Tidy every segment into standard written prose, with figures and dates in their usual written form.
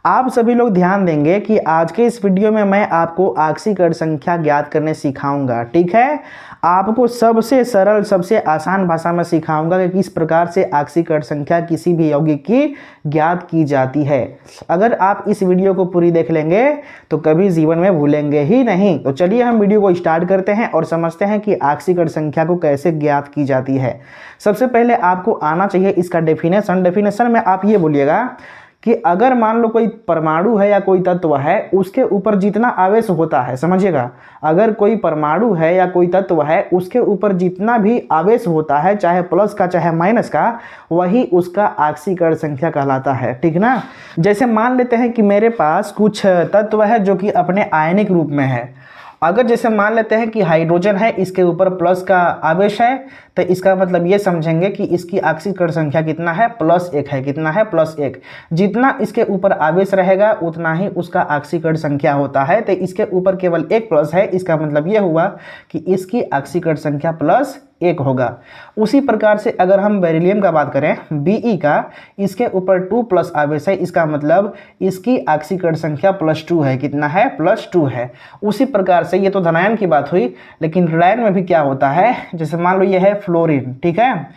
आप सभी लोग ध्यान देंगे कि आज के इस वीडियो में मैं आपको आक्सीकरण संख्या ज्ञात करने सिखाऊंगा। ठीक है, आपको सबसे सरल सबसे आसान भाषा में सिखाऊंगा कि किस प्रकार से आक्सीकरण संख्या किसी भी यौगिक की ज्ञात की जाती है। अगर आप इस वीडियो को पूरी देख लेंगे तो कभी जीवन में भूलेंगे ही नहीं। तो चलिए हम वीडियो को स्टार्ट करते हैं और समझते हैं कि आक्सीकरण संख्या को कैसे ज्ञात की जाती है। सबसे पहले आपको आना चाहिए इसका डेफिनेशन में आप ये बोलिएगा कि अगर मान लो कोई परमाणु है या कोई तत्व है, उसके ऊपर जितना आवेश होता है, समझिएगा, अगर कोई परमाणु है या कोई तत्व है, उसके ऊपर जितना भी आवेश होता है, चाहे प्लस का चाहे माइनस का, वही उसका आक्सीकरण संख्या कहलाता है। ठीक ना। जैसे मान लेते हैं कि मेरे पास कुछ तत्व है जो कि अपने आयनिक रूप में है। अगर जैसे मान लेते हैं कि हाइड्रोजन है, इसके ऊपर प्लस का आवेश है, तो इसका मतलब ये समझेंगे कि इसकी आक्सीकरण संख्या कितना है, +1 है। कितना है, +1। जितना इसके ऊपर आवेश रहेगा उतना ही उसका आक्सीकरण संख्या होता है। तो इसके ऊपर केवल एक प्लस है, इसका मतलब ये हुआ कि इसकी आक्सीकरण संख्या +1 होगा। उसी प्रकार से अगर हम बेरिलियम का बात करें, Be का, इसके ऊपर 2+ आवेश है, इसका मतलब इसकी आक्सीकरण संख्या +2 है। कितना है, +2 है। उसी प्रकार से ये तो धनायन की बात हुई, लेकिन ऋणायन में भी क्या होता है, जैसे मान लो ये है फ्लोरीन। ठीक है,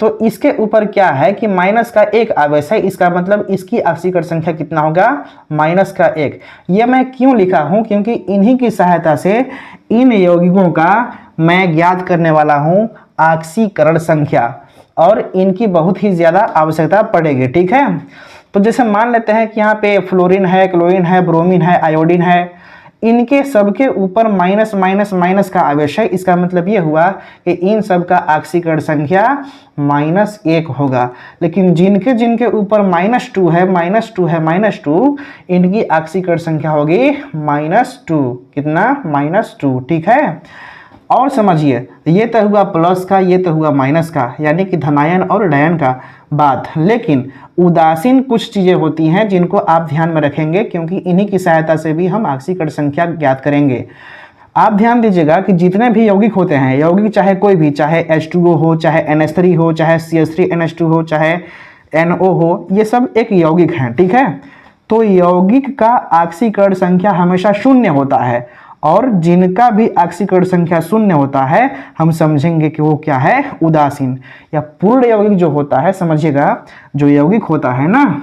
तो इसके ऊपर क्या है कि -1 आवेश है, इसका मतलब इसकी आक्सीकरण संख्या कितना होगा, -1। ये मैं क्यों लिखा हूं, क्योंकि इन्हीं की सहायता से इन यौगिकों का मैं ज्ञात करने वाला हूं आक्सीकरण संख्या, और इनकी बहुत ही ज्यादा आवश्यकता पड़ेगी। ठीक है, तो जैसे मान लेते हैं कि यहाँ पे फ्लोरीन है, क्लोरीन है, ब्रोमीन है, आयोडीन है, इनके सबके ऊपर माइनस का आवेश है। इसका मतलब ये हुआ कि इन सब का आक्सीकरण संख्या -1 होगा। लेकिन जिनके जिनके ऊपर -2 है, इनकी आक्सीकरण संख्या होगी -2। कितना, -2। ठीक है, और समझिए, ये तो हुआ प्लस का, ये तो हुआ माइनस का, यानी कि धनायन और ऋणायन का बात। लेकिन उदासीन कुछ चीजें होती हैं जिनको आप ध्यान में रखेंगे, क्योंकि इन्हीं की सहायता से भी हम आक्सीकरण संख्या ज्ञात करेंगे। आप ध्यान दीजिएगा कि जितने भी यौगिक होते हैं, यौगिक चाहे कोई भी, चाहे H2O हो, चाहे NH3 हो, चाहे CH3NH2 हो, चाहे NO हो, ये सब एक यौगिक हैं। ठीक है, तो यौगिक का आक्सीकरण संख्या हमेशा 0 होता है, और जिनका भी आक्सीकरण संख्या 0 होता है, हम समझेंगे कि वो क्या है, उदासीन। या पूर्ण यौगिक जो होता है, समझिएगा, जो यौगिक होता है ना,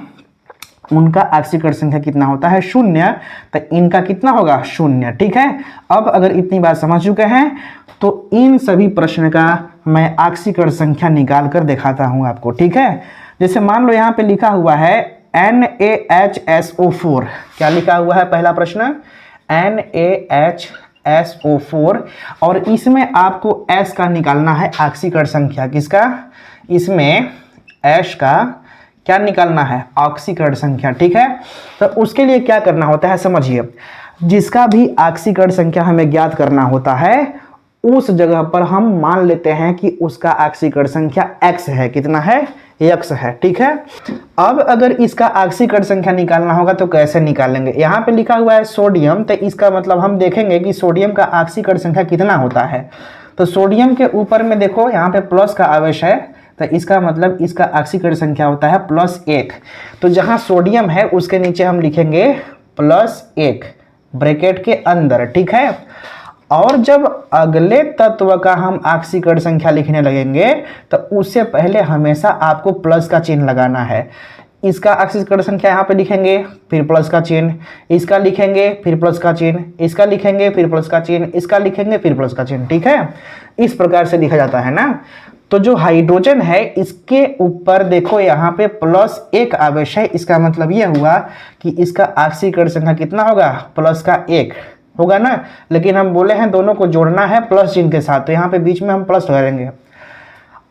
उनका आक्सीकरण संख्या कितना होता है, 0। तो इनका कितना होगा, 0। ठीक है, अब अगर इतनी बात समझ चुके हैं तो इन सभी प्रश्न का मैं आक्सीकरण संख्या निकाल कर दिखाता हूं आपको। ठीक है, जैसे मान लो यहाँ पे लिखा हुआ है NaHSO4। क्या लिखा हुआ है, पहला प्रश्न, NaHSO4, और इसमें आपको S का निकालना है आक्सीकरण संख्या। किसका, इसमें H का क्या निकालना है, ऑक्सीकरण संख्या। ठीक है, तो उसके लिए क्या करना होता है, समझिए, जिसका भी आक्सीकरण संख्या हमें ज्ञात करना होता है, उस जगह पर हम मान लेते हैं कि उसका आक्सीकरण संख्या X है। कितना है, X है। ठीक है, अब अगर इसका आक्सीकरण संख्या निकालना होगा तो कैसे निकालेंगे। यहाँ पे लिखा हुआ है सोडियम, तो इसका मतलब हम देखेंगे कि सोडियम का आक्सीकरण संख्या कितना होता है। तो सोडियम के ऊपर में देखो, यहाँ पे प्लस का आवेश है, तो इसका मतलब इसका आक्सीकरण संख्या होता है +1। तो जहाँ सोडियम है उसके नीचे हम लिखेंगे +1 ब्रैकेट के अंदर। ठीक है, और जब अगले तत्व का हम आक्सीकरण संख्या लिखने लगेंगे तो उससे पहले हमेशा आपको प्लस का चिन्ह लगाना है। इसका आक्सीकरण संख्या यहाँ पे लिखेंगे, फिर प्लस का चिन्ह, इसका लिखेंगे, फिर प्लस का चिन्ह, इसका लिखेंगे, फिर प्लस का चिन्ह, इसका लिखेंगे, फिर प्लस का चिन्ह। ठीक है, इस प्रकार से लिखा जाता है ना। तो जो हाइड्रोजन है, इसके ऊपर देखो यहाँ पे +1 आवेश है, इसका मतलब ये हुआ कि इसका आक्सीकरण संख्या कितना होगा, +1 होगा ना। लेकिन हम बोले हैं दोनों को जोड़ना है प्लस चिन्ह के साथ, तो यहाँ पे बीच में हम प्लस करेंगे।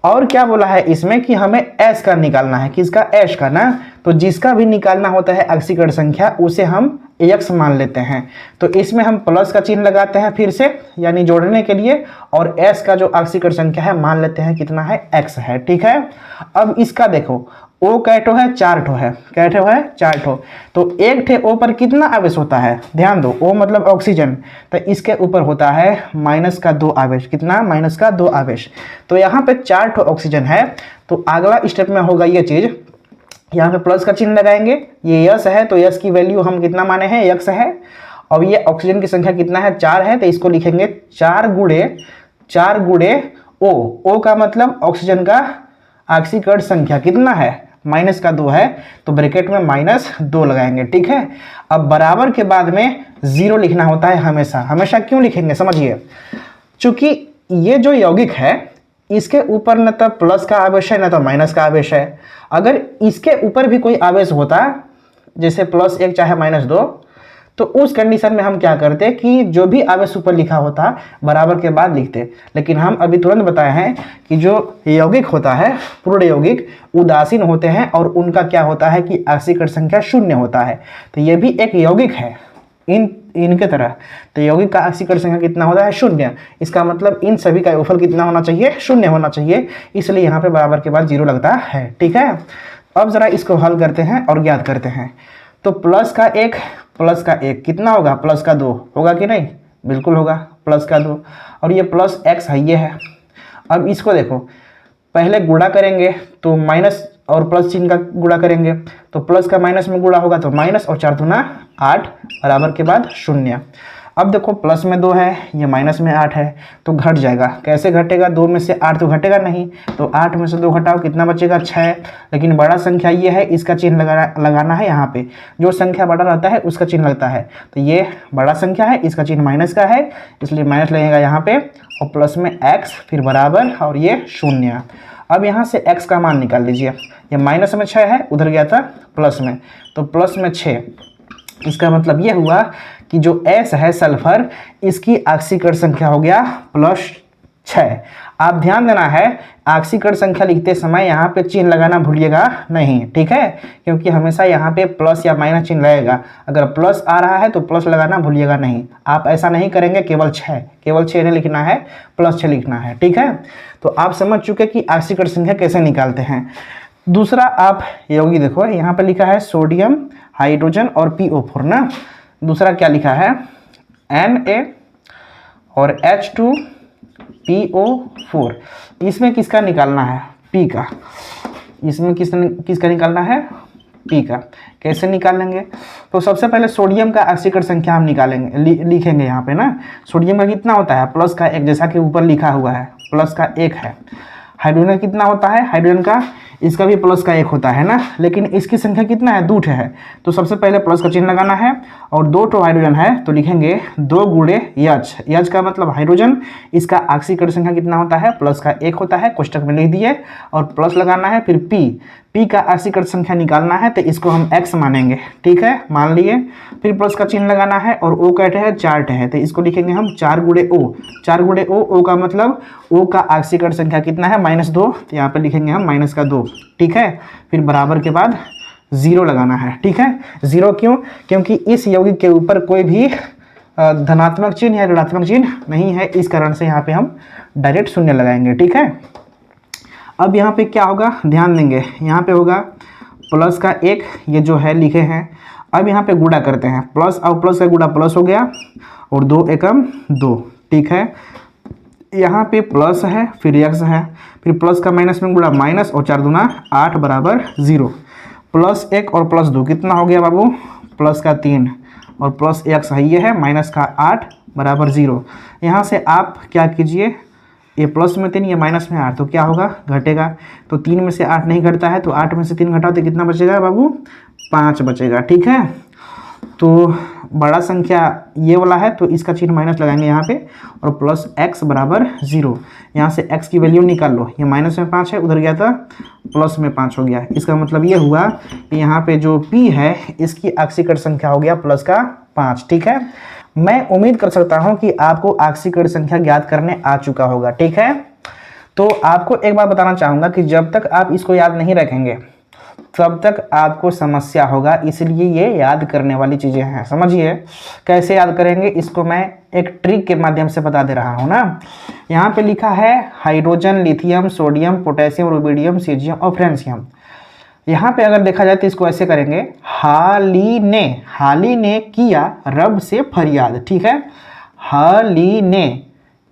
और क्या बोला है इसमें कि हमें S का निकालना है। किसका, H का ना। तो जिसका भी निकालना होता है आक्सीकरण संख्या, उसे हम X मान लेते हैं। तो इसमें हम प्लस का चिन्ह लगाते हैं फिर से, यानी जोड़ने के लिए, और S का जो आक्सीकरण संख्या है मान लेते हैं कितना है, X है। ठीक है, अब इसका देखो, O कैठो है, 4 ठो है, कैठो है, 4 ठो। तो एक ठे O पर कितना आवेश होता है, ध्यान दो, O मतलब ऑक्सीजन, तो इसके ऊपर होता है -2 आवेश। कितना, -2 आवेश। तो यहाँ पे 4 ठो ऑक्सीजन है, तो अगला स्टेप में होगा ये चीज यहाँ पे प्लस का चिन्ह लगाएंगे, ये यस है तो यस की वैल्यू हम कितना माने हैं, यक्स है। और ये ऑक्सीजन की संख्या कितना है, 4 है, तो इसको लिखेंगे 4 गुणे ओ। ओ का मतलब ऑक्सीजन का ऑक्सीकरण संख्या कितना है, -2 है, तो ब्रैकेट में -2 लगाएंगे। ठीक है, अब बराबर के बाद में 0 लिखना होता है हमेशा। हमेशा क्यों लिखेंगे समझिए, चूंकि ये जो यौगिक है इसके ऊपर न तो प्लस का आवेश है न तो माइनस का आवेश है। अगर इसके ऊपर भी कोई आवेश होता, जैसे +1 चाहे -2, तो उस कंडीशन में हम क्या करते कि जो भी आवेश ऊपर लिखा होता बराबर के बाद लिखते। लेकिन हम अभी तुरंत बताए हैं कि जो यौगिक होता है, पूर्ण यौगिक उदासीन होते हैं और उनका क्या होता है कि ऑक्सीकरण संख्या 0 होता है। तो ये भी एक यौगिक है इनके तरह। तो यौगिक का ऑक्सीकरण संख्या कितना होता है, 0। इसका मतलब इन सभी का योगफल कितना होना चाहिए, 0 होना चाहिए, इसलिए यहाँ पे बराबर के बाद 0 लगता है। ठीक है, अब जरा इसको हल करते हैं और ज्ञात करते हैं। तो प्लस का 1 कितना होगा, +2 होगा कि नहीं, बिल्कुल होगा, +2। और ये +x है, ये है। अब इसको देखो, पहले गुणा करेंगे तो माइनस और प्लस चिन्ह का गुणा करेंगे, तो प्लस का माइनस में गुणा होगा तो माइनस, और 4 दूना 8 बराबर के बाद 0। अब देखो प्लस में 2 है, ये माइनस में 8 है, तो घट जाएगा। कैसे घटेगा, 2 में से 8 तो घटेगा नहीं, तो 8 में से 2 घटाओ कितना बचेगा, 6। लेकिन बड़ा संख्या ये है, इसका चिन्ह लगाना है। यहाँ पे जो संख्या बड़ा रहता है उसका चिन्ह लगता है, तो ये बड़ा संख्या है, इसका चिन्ह माइनस का है, इसलिए माइनस लगेगा यहाँ पे, और प्लस में x, फिर बराबर, और ये 0। अब यहाँ से x का मान निकाल लीजिए, ये माइनस में 6 है, उधर गया था प्लस में, तो प्लस में 6। इसका मतलब ये हुआ कि जो S है सल्फर, इसकी ऑक्सीकरण संख्या हो गया +6। आप ध्यान देना है, ऑक्सीकरण संख्या लिखते समय यहाँ पे चिन्ह लगाना भूलिएगा नहीं, ठीक है, क्योंकि हमेशा यहाँ पे प्लस या माइनस चिन्ह लगेगा। अगर प्लस आ रहा है तो प्लस लगाना भूलिएगा नहीं। आप ऐसा नहीं करेंगे केवल 6 नहीं लिखना है, +6 लिखना है। ठीक है, तो आप समझ चुके कि ऑक्सीकरण संख्या कैसे निकालते हैं। दूसरा आप यौगिक देखो, यहाँ पे लिखा है सोडियम, हाइड्रोजन और PO4 ना। दूसरा क्या लिखा है, Na और H2PO4। इसमें किसका निकालना है, P का। इसमें किसका निकालना है, P का। कैसे निकालेंगे, तो सबसे पहले सोडियम का ऑक्सीकरण संख्या हम निकालेंगे, लिखेंगे यहाँ पे ना। सोडियम का कितना होता है, प्लस का 1, जैसा कि ऊपर लिखा हुआ है, प्लस का 1 है। हाइड्रोजन कितना होता है, हाइड्रोजन का, इसका भी प्लस का 1 होता है ना, लेकिन इसकी संख्या कितना है, 2 है, तो सबसे पहले प्लस का चिन्ह लगाना है। और 2 हाइड्रोजन है तो लिखेंगे 2 गुणे H का मतलब हाइड्रोजन, इसका ऑक्सीकरण संख्या कितना होता है, प्लस का 1 होता है, कोष्टक में लिख दिए, और प्लस लगाना है। फिर P का ऑक्सीकरण संख्या निकालना है, तो इसको हम x मानेंगे। ठीक है, मान लिए। फिर प्लस का चिन्ह लगाना है, और O कहते हैं 4 है, तो इसको लिखेंगे हम 4 गुणे O। 4 गुणे O का मतलब O का ऑक्सीकरण संख्या कितना है, -2, तो यहाँ पे लिखेंगे हम -2। ठीक है, फिर बराबर के बाद 0 लगाना है। ठीक है, 0 क्यों, क्योंकि इस यौगिक के ऊपर कोई भी धनात्मक चिन्ह या ऋणात्मक चिन्ह नहीं है, इस कारण से यहाँ पे हम डायरेक्ट 0 लगाएंगे। ठीक है, अब यहाँ पे क्या होगा, ध्यान देंगे, यहाँ पे होगा प्लस का 1, ये जो है लिखे हैं। अब यहाँ पे गुणा करते हैं, प्लस और प्लस का गुणा प्लस हो गया, और 2 एकम 2। ठीक है, यहाँ पे प्लस है, फिर x है, फिर प्लस का माइनस में गुणा माइनस, और 4 दूना 8 बराबर 0। +1 और +2 कितना हो गया बाबू, प्लस का 3, और प्लस x है, ये है, माइनस का 8 बराबर 0। यहाँ से आप क्या कीजिए, ये प्लस में 3, ये माइनस में 8, तो क्या होगा, घटेगा। तो 3 में से 8 नहीं घटता है, तो 8 में से 3 घटाओ तो कितना बचेगा बाबू, 5 बचेगा। ठीक है, तो बड़ा संख्या ये वाला है, तो इसका चिन्ह माइनस लगाएंगे यहाँ पे, और प्लस x बराबर 0। यहाँ से x की वैल्यू निकाल लो, ये माइनस में 5 है, उधर गया था प्लस में 5 हो गया। इसका मतलब ये हुआ कि यहाँ पे जो P है, इसकी ऑक्सीकरण संख्या हो गया प्लस का 5। ठीक है, मैं उम्मीद कर सकता हूँ कि आपको ऑक्सीकरण संख्या ज्ञात करने आ चुका होगा। ठीक है, तो आपको एक बात बताना चाहूँगा कि जब तक आप इसको याद नहीं रखेंगे तब तक आपको समस्या होगा, इसलिए ये याद करने वाली चीज़ें हैं। समझिए कैसे याद करेंगे, इसको मैं एक ट्रिक के माध्यम से बता दे रहा हूँ ना। यहाँ पे लिखा है hydrogen, lithium, sodium, potassium, rubidium, caesium और फ्रेंसियम। यहाँ पे अगर देखा जाए तो इसको ऐसे करेंगे, हाली ने किया रब से फरियाद। ठीक है, हाली ने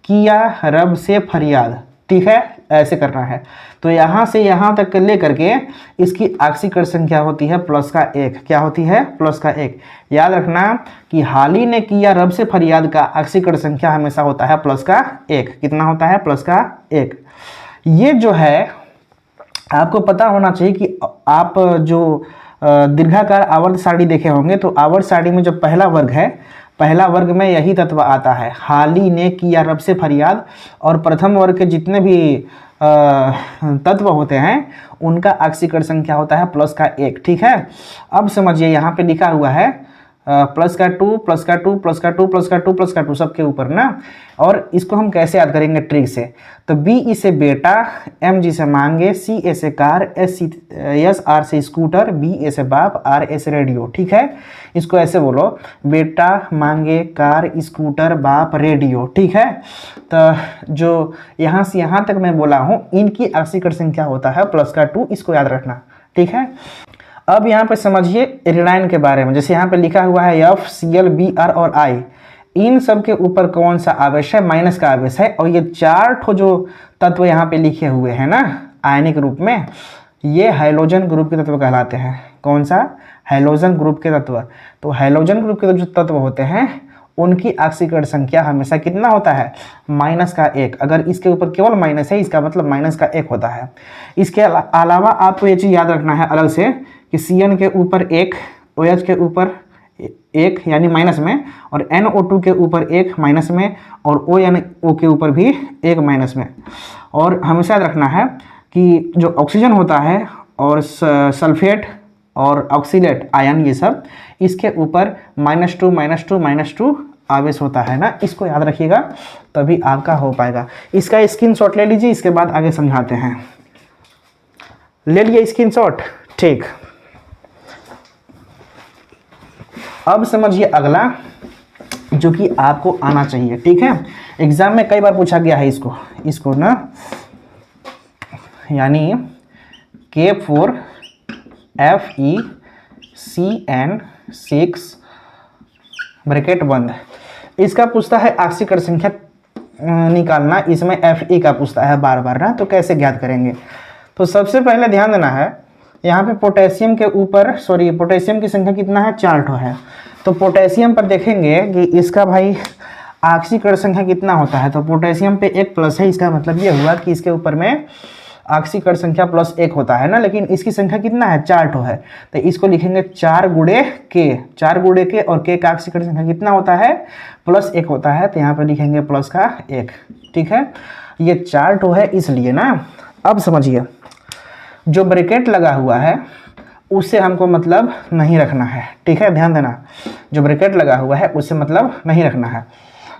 किया रब से फरियाद। ठीक है, ऐसे करना है। तो यहाँ से यहाँ तक ले करके इसकी आक्सीकरण संख्या होती है प्लस का 1। क्या होती है? प्लस का 1। याद रखना कि हाली ने किया रब से फरियाद का आक्सीकरण संख्या हमेशा होता है प्लस का 1। कितना होता है? प्लस का 1। ये जो है आपको पता होना चाहिए कि आप जो दीर्घाकार आवर्त सारणी देखे होंगे, तो आवर्त सारणी में जो पहला वर्ग है, पहला वर्ग में यही तत्व आता है, हाली ने किया रब से फरियाद, और प्रथम वर्ग के जितने भी तत्व होते हैं उनका आक्सीकरण संख्या होता है प्लस का 1। ठीक है, अब समझिए यहाँ पे लिखा हुआ है प्लस का 2 प्लस का 2 प्लस का 2 प्लस का 2 प्लस का 2 सबके ऊपर ना। और इसको हम कैसे याद करेंगे? ट्रिक से। तो बी ई से बेटा, एम जी से मांगे, सी ए से कार, एस आर से स्कूटर, बी ए से बाप, आर ए से रेडियो। ठीक है, इसको ऐसे बोलो, बेटा, मांगे, कार, स्कूटर, बाप, रेडियो। ठीक है, तो जो यहाँ से यहाँ तक मैं बोला हूँ इनकी आक्सीकरण संख्या होता है प्लस का 2। इसको याद रखना। ठीक है, अब यहाँ पे समझिए ऋणायन के बारे में। जैसे यहाँ पे लिखा हुआ है F, C L, B R और आई, इन सब के ऊपर कौन सा आवेश है? माइनस का आवेश है। और ये 4 ठो जो तत्व यहाँ पे लिखे हुए हैं ना आयनिक रूप में, ये हाइड्रोजन ग्रुप के तत्व कहलाते हैं। कौन सा? हाइड्रोजन ग्रुप के तत्व। तो हाइड्रोजन ग्रुप के जो तत्व होते हैं उनकी आक्सीकरण संख्या हमेशा कितना होता है? माइनस का 1। अगर इसके ऊपर केवल माइनस है इसका मतलब माइनस का 1 होता है। इसके अलावा आपको ये चीज़ याद रखना है अलग से कि Cn के ऊपर 1, OH के ऊपर 1 यानी माइनस में, और NO2 के ऊपर 1 माइनस में, और ONO के ऊपर भी 1 माइनस में। और हमेशा याद रखना है कि जो ऑक्सीजन होता है और सल्फेट और ऑक्सीलेट आयन, ये सब इसके ऊपर -2 -2 -2 आवेश होता है ना। इसको याद रखिएगा तभी आपका हो पाएगा। इसका स्क्रीनशॉट ले लीजिए, इसके बाद आगे समझाते हैं। ले लिए स्क्रीनशॉट? ठीक, अब समझिए अगला जो कि आपको आना चाहिए। ठीक है, एग्जाम में कई बार पूछा गया है इसको ना, यानी K4FeCN6 ब्रैकेट बंद, इसका पूछता है आक्सीकरण संख्या निकालना। इसमें Fe का पूछता है बार बार ना, तो कैसे ज्ञात करेंगे? तो सबसे पहले ध्यान देना है, यहाँ पे पोटेशियम के ऊपर पोटेशियम की संख्या कितना है? 4 ठो है। तो पोटेशियम पर देखेंगे कि इसका भाई आक्सीकरण संख्या कितना होता है। तो पोटेशियम पे 1 प्लस है, इसका मतलब ये हुआ कि इसके ऊपर में आक्सीकरण संख्या प्लस 1 होता है ना, लेकिन इसकी संख्या कितना है? 4 ठो है। तो इसको लिखेंगे 4 गुणे के, 4 गुणे के, और के का आक्सीकरण संख्या कितना होता है? प्लस 1 होता है। तो यहाँ पे लिखेंगे प्लस का 1। ठीक है, ये 4 ठो है इसलिए ना। अब समझिए जो ब्रैकेट लगा हुआ है उससे हमको मतलब नहीं रखना है। ठीक है, ध्यान देना, जो ब्रैकेट लगा हुआ है उससे मतलब नहीं रखना है।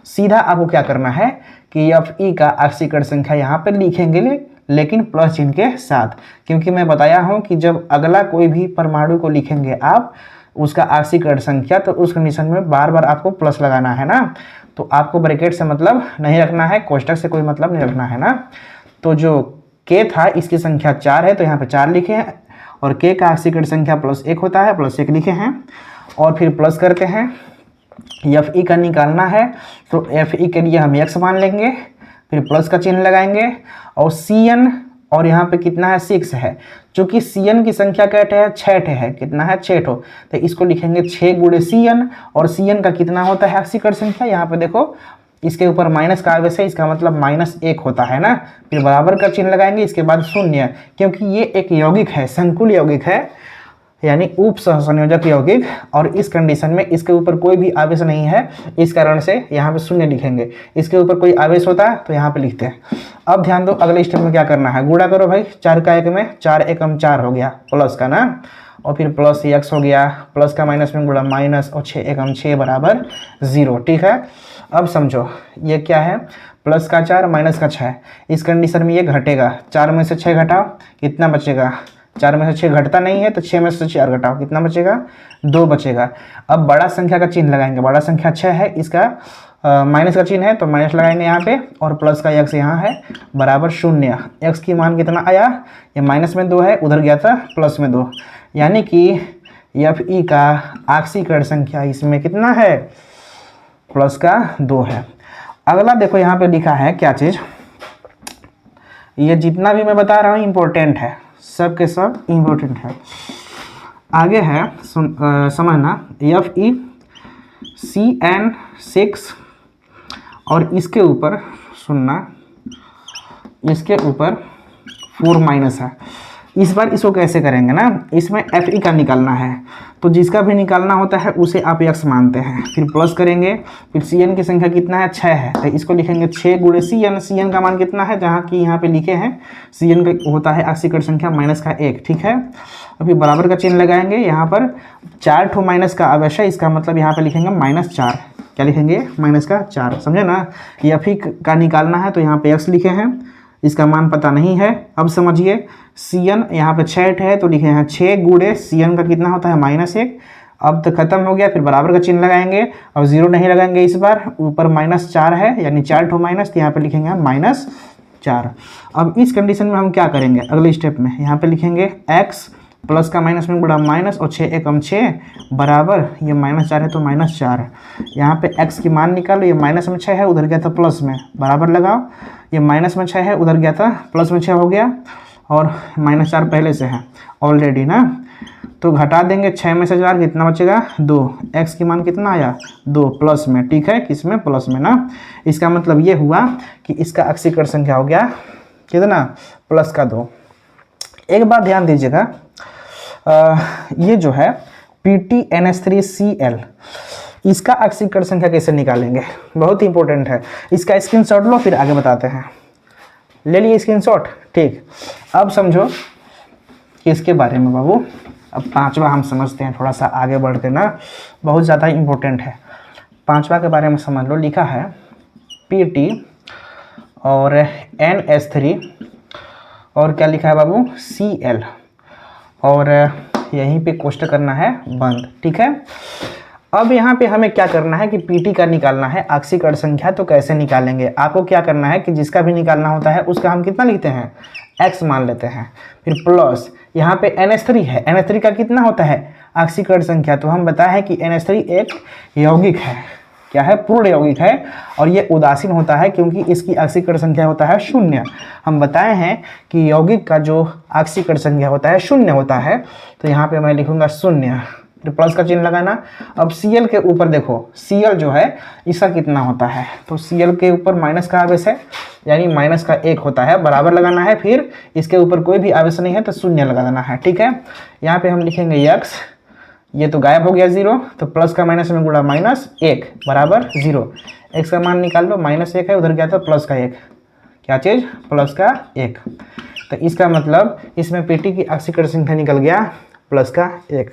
सीधा आपको क्या करना है कि Fe का आक्सीकरण संख्या यहाँ पे लिखेंगे लेकिन प्लस चिन्ह के साथ, क्योंकि मैं बताया हूँ कि जब अगला कोई भी परमाणु को लिखेंगे आप उसका आक्सीकरण संख्या, तो उस कंडीशन में बार बार आपको प्लस लगाना है ना। तो आपको ब्रैकेट से मतलब नहीं रखना है, कोष्टक से कोई मतलब नहीं रखना है ना। तो जो K था इसकी संख्या 4 है, तो यहाँ पे 4 लिखे हैं, और K का आक्सीकरण संख्या प्लस 1 होता है, प्लस 1 लिखे हैं। और फिर प्लस करते हैं, Fe का निकालना है, तो Fe के लिए हम x मान लेंगे, फिर प्लस का चिन्ह लगाएंगे, और Cn, और यहाँ पे कितना है? 6 है। चूँकि Cn की संख्या कैटे है? 6 है। कितना है? 6 ठो। तो इसको लिखेंगे 6 गुणे Cn, और Cn का कितना होता है आक्सीकरण संख्या? यहाँ पे देखो इसके ऊपर माइनस का आवेश है, इसका मतलब -1 होता है ना। फिर बराबर का चिन्ह लगाएंगे, इसके बाद 0, क्योंकि ये एक यौगिक है, संकुल यौगिक है, यानी उप सहसंयोजक यौगिक, और इस कंडीशन में इसके ऊपर कोई भी आवेश नहीं है, इस कारण से यहाँ पे 0 लिखेंगे। इसके ऊपर कोई आवेश होता है तो यहाँ पे लिखते हैं। अब ध्यान दो, अगले स्टेप में क्या करना है? गुणा करो भाई, 4 का 1 में, 4 एकम 4 हो गया प्लस का ना, और फिर प्लस x हो गया, प्लस का माइनस में गुणा माइनस, और 6 एकम 6 बराबर 0। ठीक है, अब समझो ये क्या है? प्लस का 4 माइनस का 6। इस कंडीशन में ये घटेगा, 4 में से 6 घटाओ, कितना बचेगा? 4 में से 6 घटता नहीं है, तो 6 में से 4 घटाओ, कितना बचेगा? 2 बचेगा। अब बड़ा संख्या का चिन्ह लगाएंगे, बड़ा संख्या 6 है, इसका माइनस का चिन्ह है तो माइनस लगाएंगे यहाँ पे, और प्लस का x यहाँ है बराबर 0। x की मान कितना आया? ये माइनस में 2 है, उधर गया था प्लस में 2, यानी कि Fe का आक्सीकरण संख्या इसमें कितना है? प्लस का 2 है। अगला देखो यहाँ पे लिखा है क्या चीज़? ये जितना भी मैं बता रहा हूँ इम्पोर्टेंट है, सब के सब इम्पोर्टेंट है। आगे है समझना FeCN6 और इसके ऊपर सुनना, इसके ऊपर 4 माइनस है। इस बार इसको कैसे करेंगे ना, इसमें Fe का निकालना है, तो जिसका भी निकालना होता है उसे आप x मानते हैं, फिर प्लस करेंगे, फिर Cn की संख्या कितना है 6 है, तो इसको लिखेंगे 6 गुणे Cn। Cn का मान कितना है, जहाँ की यहाँ पे लिखे हैं Cn का होता है आक्सीकरण संख्या माइनस का 1, ठीक है। और फिर बराबर का चिन्ह लगाएंगे, यहाँ पर 4 ठो माइनस का आवश्यक है, इसका मतलब यहाँ पे लिखेंगे -4। क्या लिखेंगे, -4, समझे ना। Fe का निकालना है तो यहाँ पे x लिखे हैं, इसका मान पता नहीं है। अब समझिए Cn यहाँ पे 6 है तो लिखे हैं 6 गुणे Cn का कितना होता है -1। अब तो खत्म हो गया, फिर बराबर का चिन्ह लगाएंगे और 0 नहीं लगाएंगे, इस बार ऊपर -4 है यानी 4 ठो माइनस, तो यहाँ पे लिखेंगे -4। अब इस कंडीशन में हम क्या करेंगे, अगले स्टेप में यहाँ पे लिखेंगे x प्लस का माइनस में बड़ा माइनस और 6 एकम 6 बराबर, ये -4 है तो -4। यहाँ पे x की मान निकालो, ये माइनस में 6 है, उधर गया था प्लस में, बराबर लगाओ, ये माइनस में 6 है, उधर गया था प्लस में 6 हो गया, और -4 पहले से है ऑलरेडी ना, तो घटा देंगे 6 में से 4, कितना बचेगा 2। x की मान कितना आया 2 प्लस में, ठीक है, किस में, प्लस में ना। इसका मतलब ये हुआ कि इसका आक्सीकरण संख्या हो गया कितना, +2। एक बात ध्यान दीजिएगा, ये जो है PTNH3Cl, इसका आक्सीकरण संख्या कैसे निकालेंगे, बहुत ही इंपॉर्टेंट है। इसका स्क्रीनशॉट लो, फिर आगे बताते हैं। ले लिए स्क्रीनशॉट, ठीक। अब समझो इसके बारे में बाबू। अब 5वां हम समझते हैं, थोड़ा सा आगे बढ़ के ना, बहुत ज़्यादा इंपॉर्टेंट है। 5वां के बारे में समझ लो। लिखा है PT और NH3 और क्या लिखा है बाबू Cl, और यहीं पे कोष्टक करना है बंद, ठीक है। अब यहाँ पे हमें क्या करना है कि PT का निकालना है आक्सीकरण संख्या, तो कैसे निकालेंगे, आपको क्या करना है कि जिसका भी निकालना होता है उसका हम कितना लिखते हैं, x मान लेते हैं, फिर प्लस यहाँ पे NH3 है, NH3 का कितना होता है आक्सीकरण संख्या, तो हम बताए हैं कि NH3 एक यौगिक है, क्या है, पूर्ण यौगिक है, और ये उदासीन होता है क्योंकि इसकी आक्सीकरण संख्या होता है 0। हम बताए हैं कि यौगिक का जो आक्सीकरण संख्या होता है 0 होता है, तो यहाँ पे मैं लिखूंगा 0, फिर प्लस का चिन्ह लगाना। अब Cl के ऊपर देखो, Cl जो है इसका कितना होता है, तो Cl के ऊपर माइनस का आवेश है यानी -1 होता है, बराबर लगाना है, फिर इसके ऊपर कोई भी आवेश नहीं है तो 0 लगा देना है, ठीक है। यहाँ पे हम लिखेंगे x, ये तो गायब हो गया 0, तो प्लस का माइनस में गुणा -1 बराबर 0। x का मान निकाल लो, -1 है, उधर गया था प्लस का 1, क्या चीज़, प्लस का 1। तो इसका मतलब इसमें PT की आक्सीकरण संख्या निकल गया +1।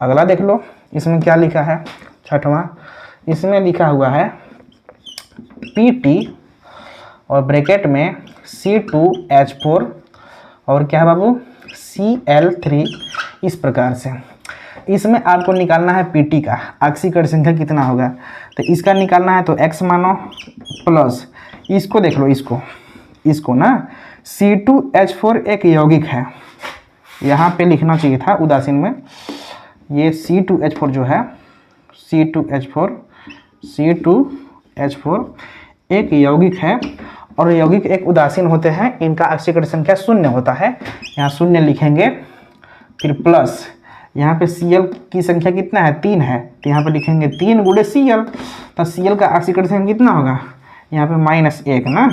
अगला देख लो, इसमें क्या लिखा है 6वां, इसमें लिखा हुआ है PT और ब्रैकेट में C2H4 और क्या है बाबू Cl3, इस प्रकार से। इसमें आपको निकालना है PT का आक्सीकरण संख्या कितना होगा, तो इसका निकालना है तो x मानो, प्लस इसको देख लो, इसको ना C2H4 एक यौगिक है, यहाँ पे लिखना चाहिए था उदासीन में, ये C2H4 जो है C2H4 एक यौगिक है, और यौगिक एक उदासीन होते हैं, इनका आक्सीकरण संख्या 0 होता है, यहाँ 0 लिखेंगे, फिर प्लस यहाँ पे Cl की संख्या कितना है 3 है, तो यहाँ पे लिखेंगे 3 गुणे Cl, तो Cl का आक्सीकरण संख्या कितना होगा, यहाँ पे -1 ना,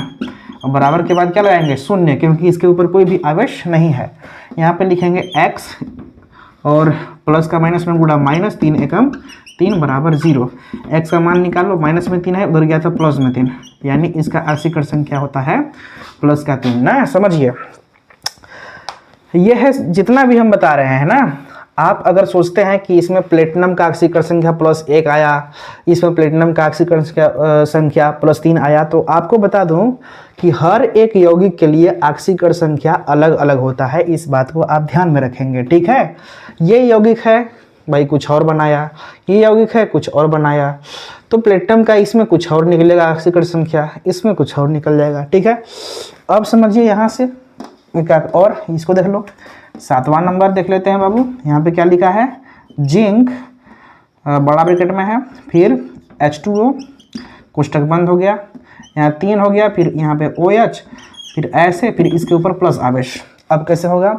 और बराबर के बाद क्या लगाएंगे 0, क्योंकि इसके ऊपर कोई भी आवेश नहीं है। यहाँ पे लिखेंगे x और प्लस का माइनस में गुणा -3 एकम 3 बराबर 0। x का मान निकालो, माइनस में 3 है, उधर गया था प्लस में 3, यानी इसका आक्सीकरण संख्या होता है +3 ना, समझिए। यह है जितना भी हम बता रहे हैं ना। आप अगर सोचते हैं कि इसमें प्लेटिनम का आक्सीकरण संख्या +1 आया, इसमें प्लेटिनम का आक्सीकरण संख्या +3 आया, तो आपको बता दूं कि हर एक यौगिक के लिए आक्सीकरण संख्या अलग अलग होता है, इस बात को आप ध्यान में रखेंगे, ठीक है। ये यौगिक है भाई कुछ और बनाया, ये यौगिक है कुछ और बनाया, तो प्लेटिनम का इसमें कुछ और निकलेगा आक्सीकरण संख्या, इसमें कुछ और निकल जाएगा, ठीक है। अब समझिए यहाँ से क्या, और इसको देख लो, 7वां नंबर देख लेते हैं बाबू। यहाँ पे क्या लिखा है, जिंक बड़ा ब्रैकेट में है, फिर H2O कोष्टक बंद हो गया, यहाँ 3 हो गया, फिर यहाँ पे OH, फिर ऐसे, फिर इसके ऊपर प्लस आवेश। अब कैसे होगा,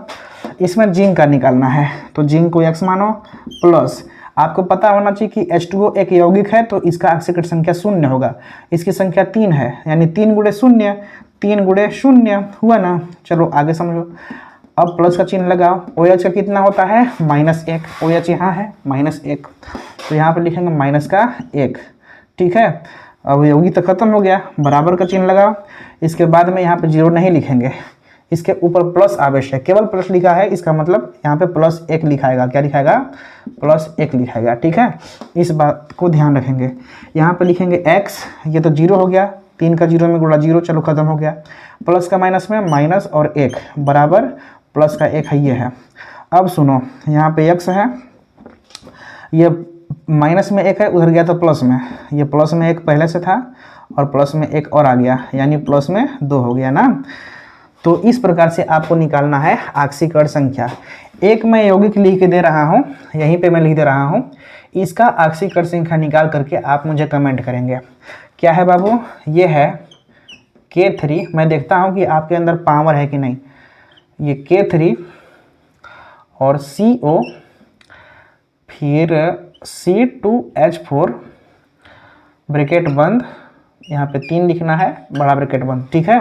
इसमें जिंक का निकालना है, तो जिंक को x मानो प्लस, आपको पता होना चाहिए कि H2O एक यौगिक है तो इसका ऑक्सीकरण संख्या 0 होगा, इसकी संख्या 3 है, यानी 3 गुणे 0, 3 गुणे 0 हुआ ना। चलो आगे समझो, अब प्लस का चिन्ह लगाओ। OH का कितना होता है -1, OH यहाँ है -1, तो यहाँ पे लिखेंगे माइनस का 1, ठीक है। अब यौगिक तो खत्म हो गया, बराबर का चिन्ह लगाओ। इसके बाद में यहाँ पे 0 नहीं लिखेंगे, इसके ऊपर प्लस आवेश है, केवल प्लस लिखा है, इसका मतलब यहाँ पे +1 लिखाएगा। क्या लिखाएगा, +1 लिखाएगा, ठीक है। इस बात को ध्यान रखेंगे। यहाँ पे लिखेंगे x, ये तो 0 हो गया, 3 का 0 में गुणा 0, चलो खत्म हो गया। प्लस का माइनस में माइनस और 1 बराबर प्लस का 1 है, ये है। अब सुनो, यहाँ पे x है, ये माइनस में 1 है, उधर गया तो प्लस में, ये प्लस में 1 पहले से था और प्लस में 1 और आ गया, यानी प्लस में 2 हो गया ना। तो इस प्रकार से आपको निकालना है ऑक्सीकरण संख्या। एक मैं यौगिक लिख के दे रहा हूँ, यहीं पे मैं लिख दे रहा हूँ, इसका ऑक्सीकरण संख्या निकाल करके आप मुझे कमेंट करेंगे। क्या है बाबू, ये है K3, मैं देखता हूँ कि आपके अंदर पावर है कि नहीं। ये K3 और CO, फिर C2H4, ब्रैकेट बंद, यहाँ पे 3 लिखना है, बड़ा ब्रैकेट बंद, ठीक है।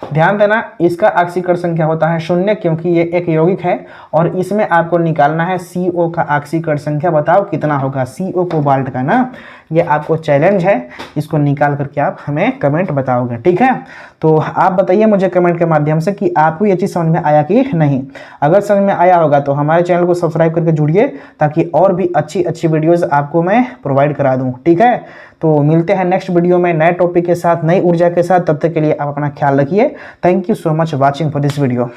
ध्यान देना, इसका ऑक्सीकरण संख्या होता है 0, क्योंकि ये एक यौगिक है और इसमें आपको निकालना है CO का ऑक्सीकरण संख्या। बताओ कितना होगा, CO कोबाल्ट का ना। ये आपको चैलेंज है, इसको निकाल करके आप हमें कमेंट बताओगे, ठीक है। तो आप बताइए मुझे कमेंट के माध्यम से कि आपको ये चीज़ समझ में आया कि नहीं। अगर समझ में आया होगा तो हमारे चैनल को सब्सक्राइब करके जुड़िए, ताकि और भी अच्छी अच्छी वीडियोज़ आपको मैं प्रोवाइड करा दूँ, ठीक है। तो मिलते हैं नेक्स्ट वीडियो में नए टॉपिक के साथ, नई ऊर्जा के साथ। तब तक के लिए आप अपना ख्याल रखिए। Thank you so much watching for this video.